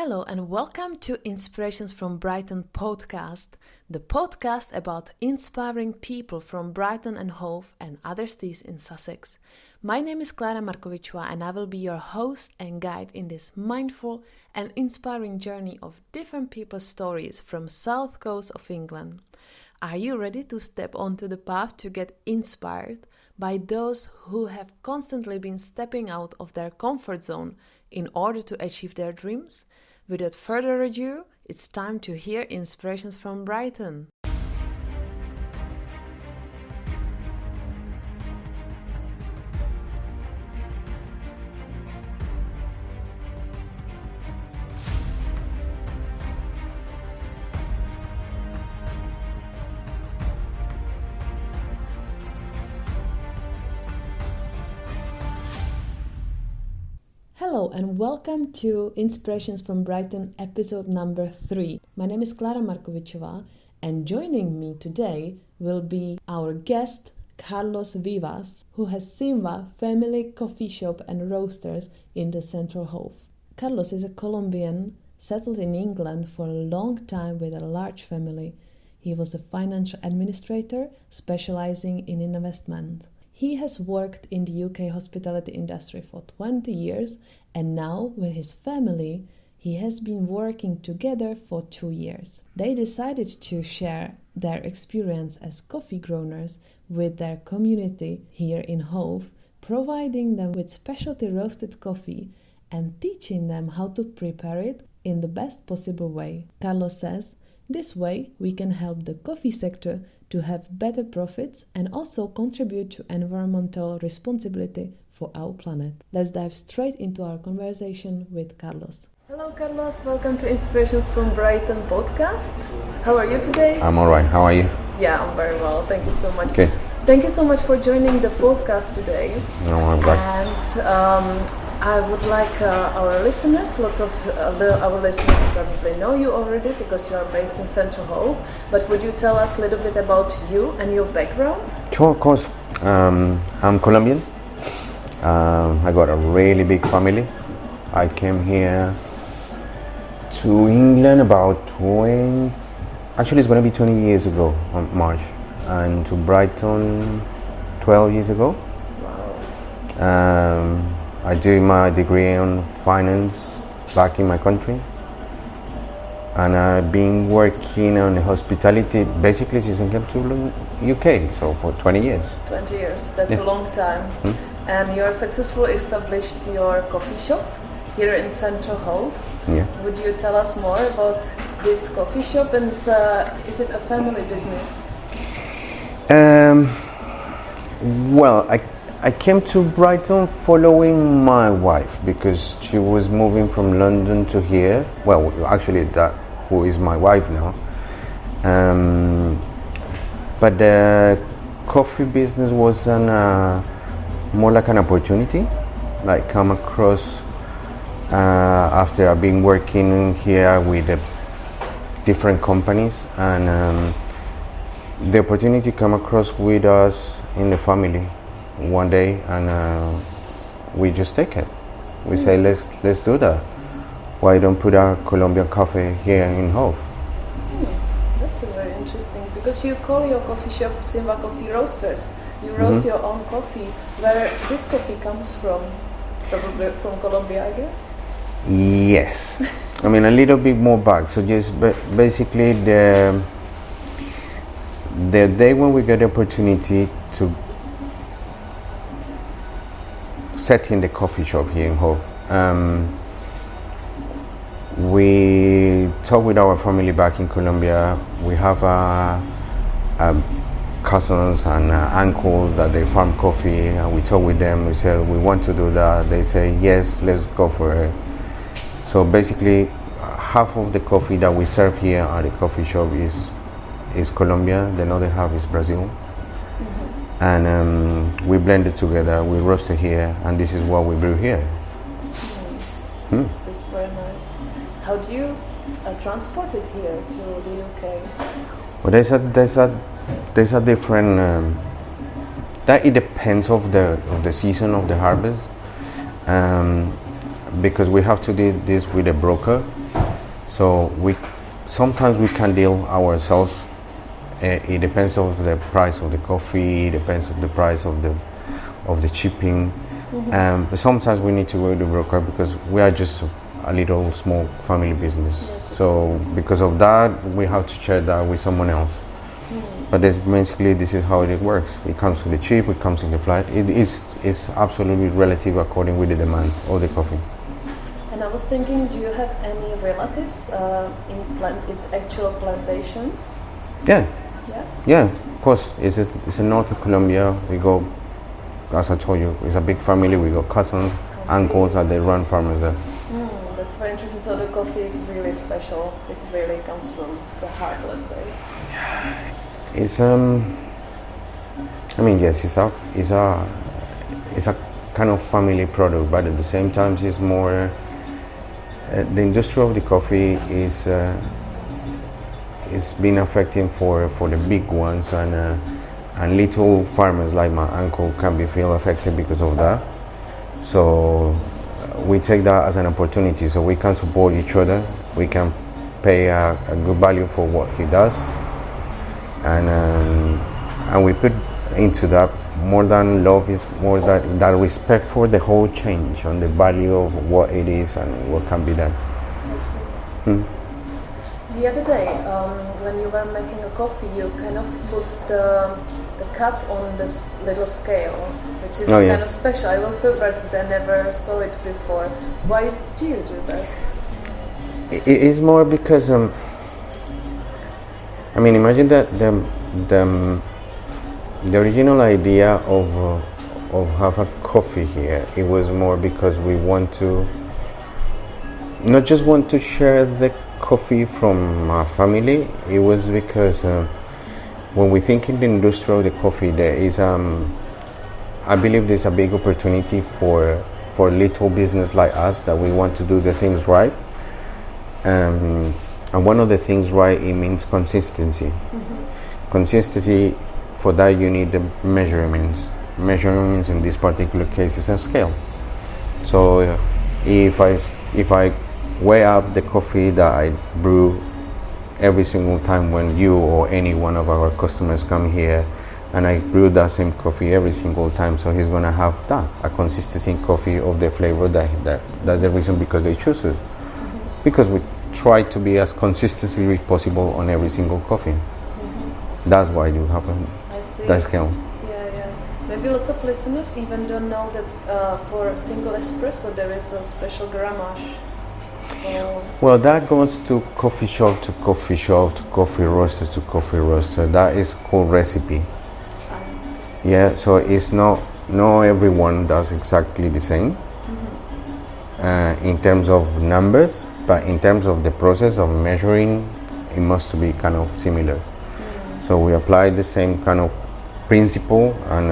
Hello and welcome to Inspirations from Brighton podcast, the podcast about inspiring people from Brighton and Hove and other cities in Sussex. My name is Klara and I will be your host and guide in this mindful and inspiring journey of different people's stories from south coast of England. Are you ready to step onto the path to get inspired by those who have constantly been stepping out of their comfort zone in order to achieve their dreams? Without further ado, it's time to hear Inspirations from Brighton. Hello and welcome to Inspirations from Brighton episode number 3. My name is Klara and joining me today will be our guest Carlos Vivas, who has SYMVA family coffee shop and roasters in the central Hove. Carlos is a Colombian settled in England for a long time with a large family. He was a financial administrator specializing in investment. He has worked in the UK hospitality industry for 20 years and now with his family he has been working together for 2 years. They decided to share their experience as coffee growers with their community here in Hove, providing them with specialty roasted coffee and teaching them how to prepare it in the best possible way. Carlos says, this way we can help the coffee sector to have better profits and also contribute to environmental responsibility for our planet. Let's dive straight into our conversation with Carlos. Hello Carlos, welcome to Inspirations from Brighton podcast. How are you today? I'm alright, how are you? Yeah, I'm very well, thank you so much. Okay. Thank you so much for joining the podcast today. No, I'm back. And I would like our listeners, lots of our listeners probably know you already because you are based in Central Hove, but would you tell us a little bit about you and your background? Sure, of course. I'm Colombian. I got a really big family. I came here to England about 20, actually it's going to be 20 years ago on March, and to Brighton 12 years ago. Wow. I did my degree on finance back in my country, and I've been working on hospitality basically since I came to UK, so for 20 years. 20 years, that's Yeah. a long time. And you're successfully established your coffee shop here in Central Hove. Yeah. Would you tell us more about this coffee shop, and is it a family business? Well, I came to Brighton following my wife because she was moving from London to here. Well, actually, that who is my wife now. But the coffee business was more like an opportunity, like come across after I've been working here with different companies, and the opportunity come across with us in the family one day, and we just take it. We say let's do that. Why don't put a Colombian coffee here in Hove? That's very interesting because you call your coffee shop SYMVA Coffee-roasters. You roast your own coffee. Where this coffee comes from? Probably from Colombia, I guess. Yes, I mean a little bit more back. So just basically the day when we get the opportunity to set in the coffee shop here in Hove, we talk with our family back in Colombia. We have cousins and uncles that they farm coffee, and we talk with them. We say we want to do that. They say yes, let's go for it. So basically, half of the coffee that we serve here at the coffee shop is Colombia. The other half is Brazil. And we blend it together, we roast it here, and this is what we brew here. That's very nice. How do you transport it here to the UK? Well, there's a different. That it depends of the season of the harvest. because we have to do this with a broker, So sometimes we can deal ourselves. It depends on the price of the coffee. It depends on the price of the shipping. But sometimes we need to go to the broker because we are just a little small family business. Yes. So because of that, we have to share that with someone else. But basically, this is how it works. It comes with the ship, it comes in the flight. It's absolutely relative according with the demand of the coffee. And I was thinking, do you have any relatives in its actual plantations? Yeah. Yeah? Yeah, of course. It's in north of Colombia. We go, as I told you, it's a big family. We got cousins, uncles that they run farmers there. That's very interesting. So the coffee is really special. It really comes from the heart, let's say. It's I mean, yes, it's a kind of family product, but at the same time, it's more. The industry of the coffee is been affecting for the big ones, and little farmers like my uncle can be feel affected because of that. So we take that as an opportunity, so we can support each other. We can pay a good value for what he does, and we put into that more than love is more that respect for the whole change and the value of what it is and what can be done. I see. The other day, when you were making a coffee, you kind of put the cup on this little scale, which is kind of special. I was surprised because I never saw it before. Why do you do that? It is more because I mean, imagine that the original idea of have a coffee here, it was more because we want to not just want to share the coffee from our family. It was because when we think in the industry of the coffee, there is I believe there's a big opportunity for little business like us that we want to do the things right. And one of the things right, it means consistency. Consistency. For that, you need the measurements. Measurements in this particular case is a scale. So if I weigh up the coffee that I brew every single time when you or any one of our customers come here, and I brew that same coffee every single time, so he's gonna have a consistency coffee of the flavor that's the reason because they choose us. Because we try to be as consistently possible on every single coffee. That's why you have that scale. Yeah. Maybe lots of listeners even don't know that for a single espresso there is a special grammage. Well, that goes to coffee shop to coffee shop to coffee roaster to coffee roaster. That is called recipe. Yeah, so it's not everyone does exactly the same in terms of numbers, but in terms of the process of measuring, it must be kind of similar. So we apply the same kind of principle, and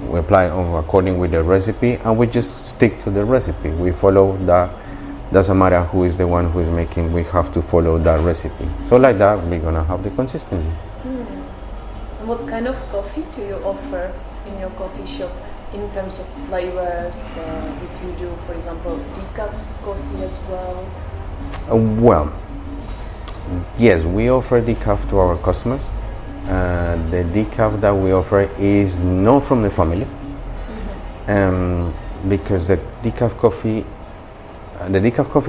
we apply according with the recipe, and we just stick to the recipe. We follow that. Doesn't matter who is the one who is making. We have to follow that recipe. So like that, we're gonna have the consistency. And what kind of coffee do you offer in your coffee shop in terms of flavors? If you do, for example, decaf coffee as well. Well, yes, we offer decaf to our customers. The decaf that we offer is not from the family, because the decaf coffee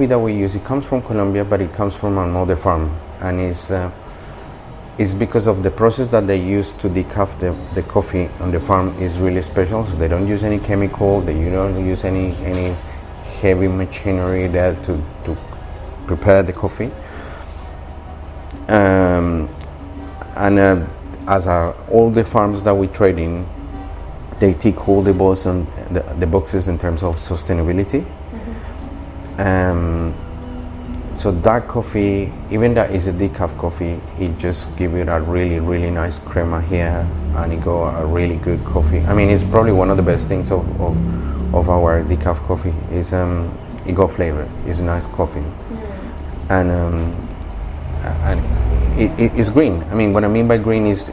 that we use, it comes from Colombia, but it comes from another farm, and it's because of the process that they use to decaf the coffee on the farm is really special. So they don't use any chemical, they don't use any heavy machinery there to prepare the coffee. As all the farms that we trade in, they tick all the boxes in terms of sustainability. So that coffee, even that is a decaf coffee, it just gives it a really, really nice crema here, and it go a really good coffee. I mean, it's probably one of the best things of our decaf coffee is it got flavor. It's a nice coffee, and it's green. I mean, what I mean by green is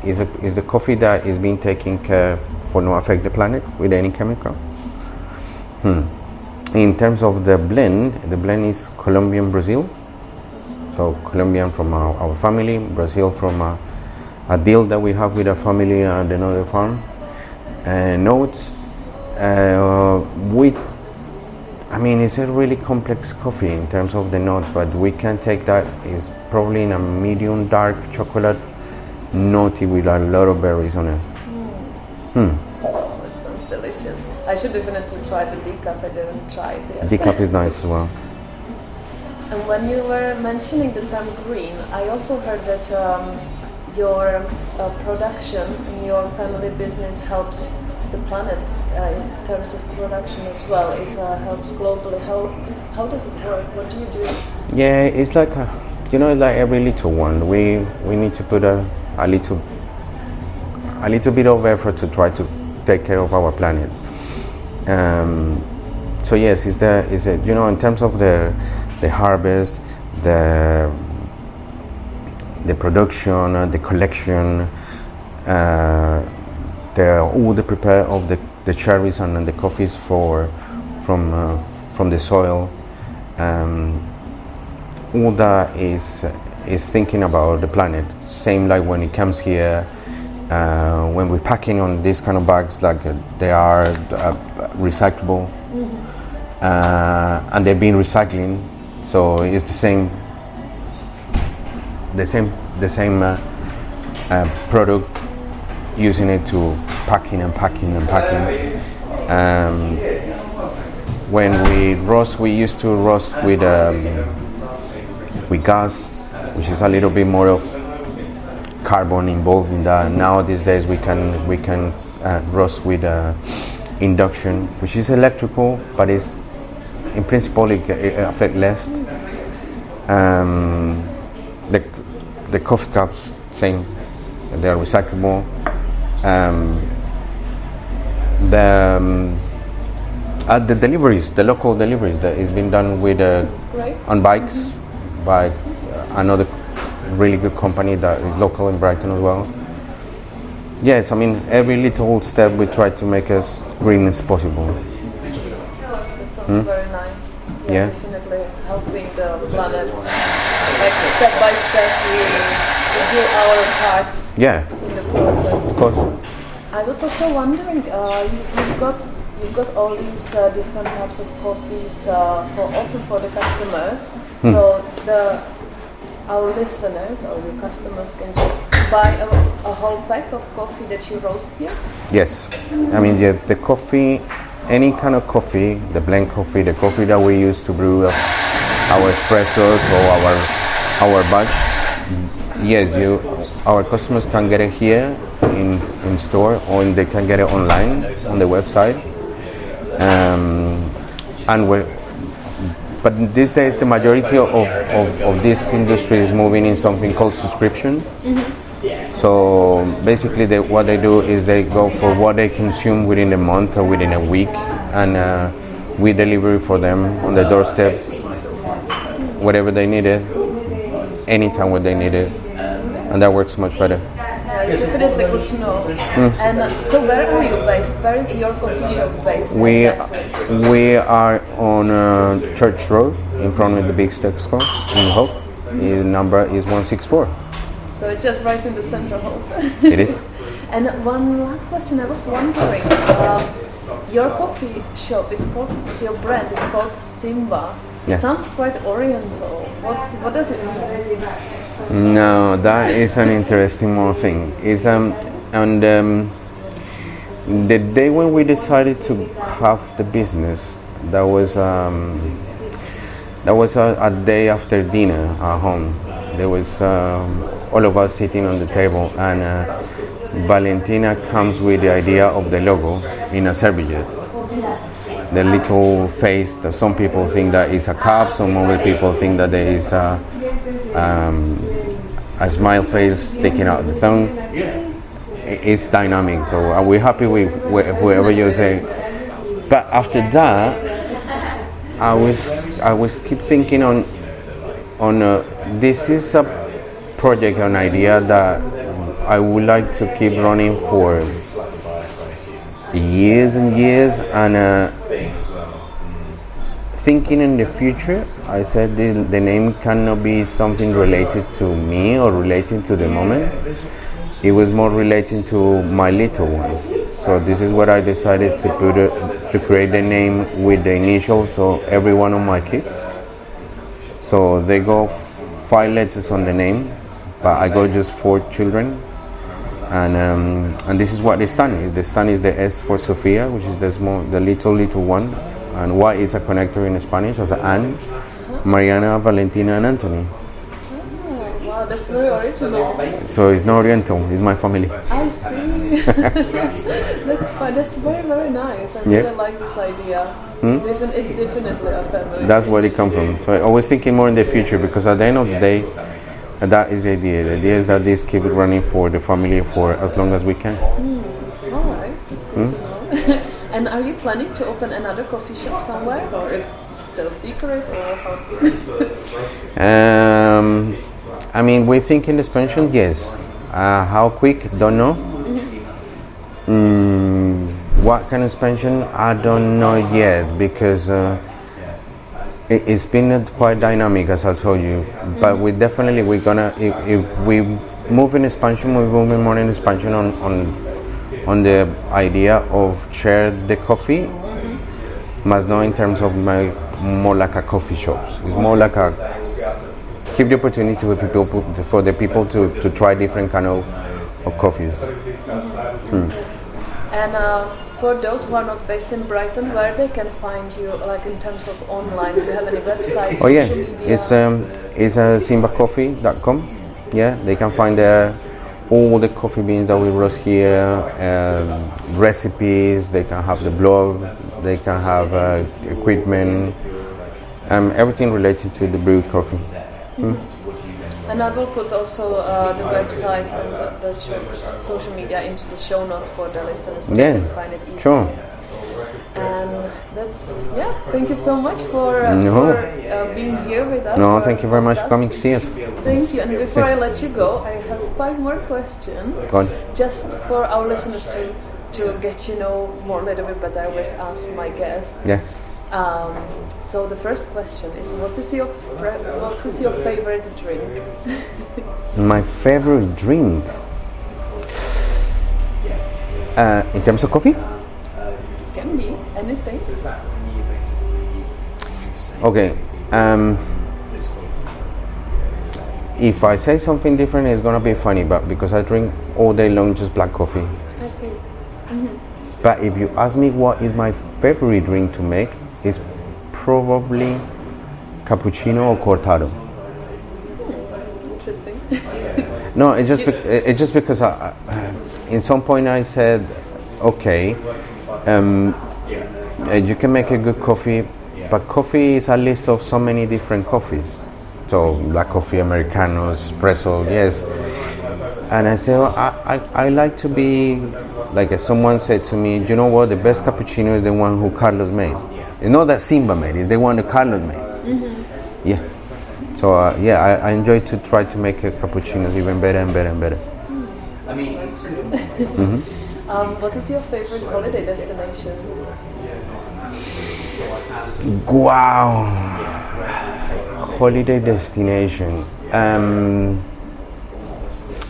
the coffee that is being taken care for not affect the planet with any chemical. In terms of the blend is Colombian Brazil, So Colombian from our family, Brazil from a deal that we have with a family at another farm. And notes, it's a really complex coffee in terms of the notes, but we can take that. It's probably in a medium dark chocolate, nutty with a lot of berries on it. Oh, it sounds delicious. I should definitely try the decaf. I didn't try it yet. Decaf is nice as well. And when you were mentioning the term green, I also heard that your production in your family business helps the planet in terms of production as well. It helps globally. How does it work? What do you do? Yeah, it's like like every little one. We need to put a little bit of effort to try to take care of our planet. So yes, in terms of the harvest, the production, the collection, all the prepare of the cherries and the coffees from the soil. All that is thinking about the planet. Same like when it comes here, when we're packing on these kind of bags, like they are recyclable, and they've been recycling. So it's the same product, using it to packing. When we roast, we used to roast with gas, which is a little bit more of carbon involved in that. Now these days we can roast with induction, which is electrical, but it's in principle it affects less. The coffee cups, same, they are recyclable. The deliveries, the local deliveries, that is being done with on bikes by another really good company that is local in Brighton as well. Yes, every little step we try to make as green as possible. That sounds very nice. Yeah, definitely helping the planet. Like step by step, we do our part in the process. Of course. I was also wondering, you've got all these different types of coffees for offer for the customers. So our listeners or your customers can just buy a whole pack of coffee that you roast here? Yes. The coffee, any kind of coffee, the blend coffee, the coffee that we use to brew our espressos or our batch. Yes, our customers can get it here in store, or they can get it online on the website. But these days the majority of this industry is moving in something called subscription. So basically what they do is they go for what they consume within a month or within a week, and we deliver for them on the doorstep whatever they need it, anytime when they need it, and that works much better. It's definitely good to know. And so where are you based? Where is your coffee shop based? We are on Church Road in front of the big steps store in Hove. The number is 164. So it's just right in the center of Hove. It is. And one last question, I was wondering, your coffee shop is called, your brand is called SYMVA. It sounds quite oriental. What does it mean? No, that is an interesting more thing. It's the day when we decided to have the business, that was a day after dinner at home. There was all of us sitting on the table, and Valentina comes with the idea of the logo in a serviette. The little face that some people think that is a cup, some other people think that there is a smile face sticking out the tongue. It's dynamic, so we're happy with whoever you take. But after that, I was keep thinking on this is a project, an idea that I would like to keep running for years and years, and thinking in the future, I said the name cannot be something related to me or relating to the moment. It was more relating to my little ones. So this is what I decided to put to create the name with the initials of every one of my kids. So they go 5 letters on the name, but I got just 4 children. And this is what the stand is. The stand is the S for Sofia, which is the little one. And Y is a connector in Spanish, as an Mariana, Valentina, and Anthony. Oh, wow, that's very original. So it's not Oriental, it's my family. I see. That's fine. That's very, very nice. I really like this idea. It's definitely a family. That's where it comes from. So I was thinking more in the future, because at the end of the day, that is the idea. The idea is that this keep it running for the family for as long as we can. All right, that's good to know. And are you planning to open another coffee shop somewhere, or is it still secret, or how? I mean, we're thinking expansion, yes. How quick? Don't know. What kind of expansion? I don't know yet, because it's been quite dynamic, as I told you. But we're gonna, if we move in expansion, we're moving more in expansion on the idea of share the coffee, must not in terms of more like a coffee shops. It's more like a give the opportunity for the people to try different kind of coffees. And for those who are not based in Brighton, where they can find you, like in terms of online, do you have any websites? Oh yeah, it's SYMVAcoffee.com. Yeah, they can find all the coffee beans that we roast here, recipes. They can have the blog, they can have equipment, everything related to the brewed coffee. And I will put also the websites and the social media into the show notes for the listeners, so they can find it easily. Sure. And that's, thank you so much for being here with us. No, thank you very much for coming to see us. Thank you. And before I let you go, I have 5 more questions. Go on. Just for our listeners to get to know more a little bit, but I always ask my guests. Yeah. So the first question is, what is your favorite drink? My favorite drink? In terms of coffee? Can be anything. Okay. If I say something different, it's gonna be funny, but because I drink all day long just black coffee. I see. But if you ask me what is my favorite drink to make, it's probably cappuccino or cortado. Interesting. No, it's just because in some point I said, okay, you can make a good coffee, but coffee is a list of so many different coffees. So black coffee, Americano, espresso, yes. And I said, well, I like to be, like someone said to me, you know what, the best cappuccino is the one who Carlos made. It's not that SYMVA made, it's the one that Carlos made. Yeah. So I enjoy to try to make cappuccinos even better and better and better. I mean, it's good. What is your favorite holiday destination? Wow. Holiday destination.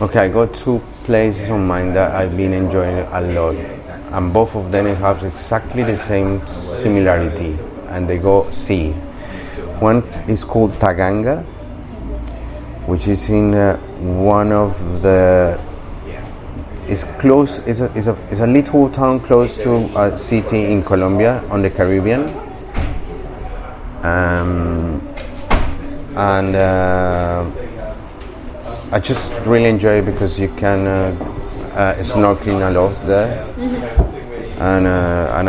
Okay, I got 2 places on mind that I've been enjoying a lot, and both of them have exactly the same similarity, and they go sea. One is called Taganga, which is in one of the. It's close. It's a little town close to a city in Colombia on the Caribbean, and I just really enjoy it because you can snorkeling a lot there, and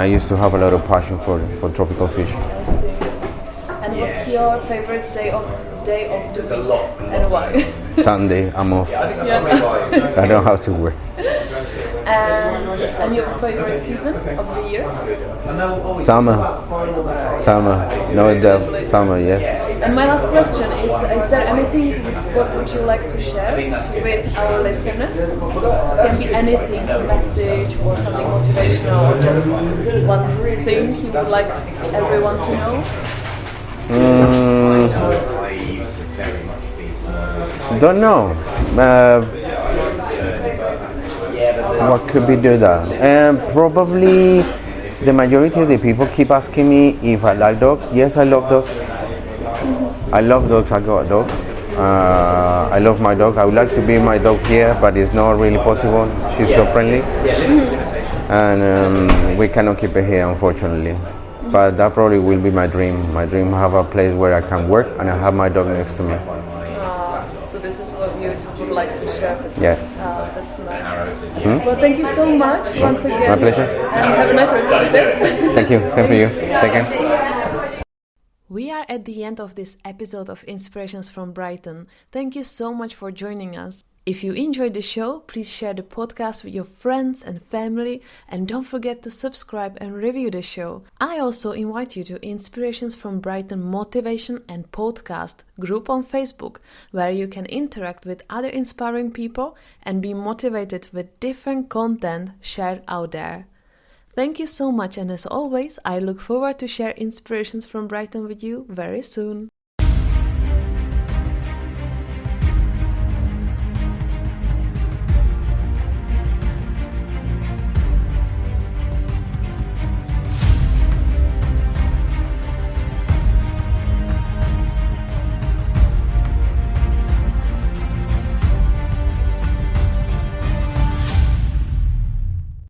I used to have a lot of passion for tropical fish. I see. And what's your favorite day of the week and why? Sunday, I'm off. Yeah. I don't have to work. And your favorite season of the year? Summer. No doubt, summer, yeah. And my last question is there anything what would you like to share with our listeners? It can be anything, a message or something motivational, or just one thing you would like everyone to know? Don't know. What could we do that? Probably the majority of the people keep asking me if I like dogs. Yes, I love dogs. I love dogs. I got a dog. I love my dog. I would like to be my dog here, but it's not really possible. She's so friendly, and we cannot keep her here, unfortunately. But that probably will be my dream. My dream to have a place where I can work and I have my dog next to me. So this is what you would like to share? Yeah. That's nice. Well, thank you so much once again. My pleasure. And have a nice rest of the day. Thank you. Same for you. Take care. We are at the end of this episode of Inspirations from Brighton. Thank you so much for joining us. If you enjoyed the show, please share the podcast with your friends and family, and don't forget to subscribe and review the show. I also invite you to Inspirations from Brighton Motivation and Podcast group on Facebook, where you can interact with other inspiring people and be motivated with different content shared out there. Thank you so much, and as always, I look forward to share Inspirations from Brighton with you very soon.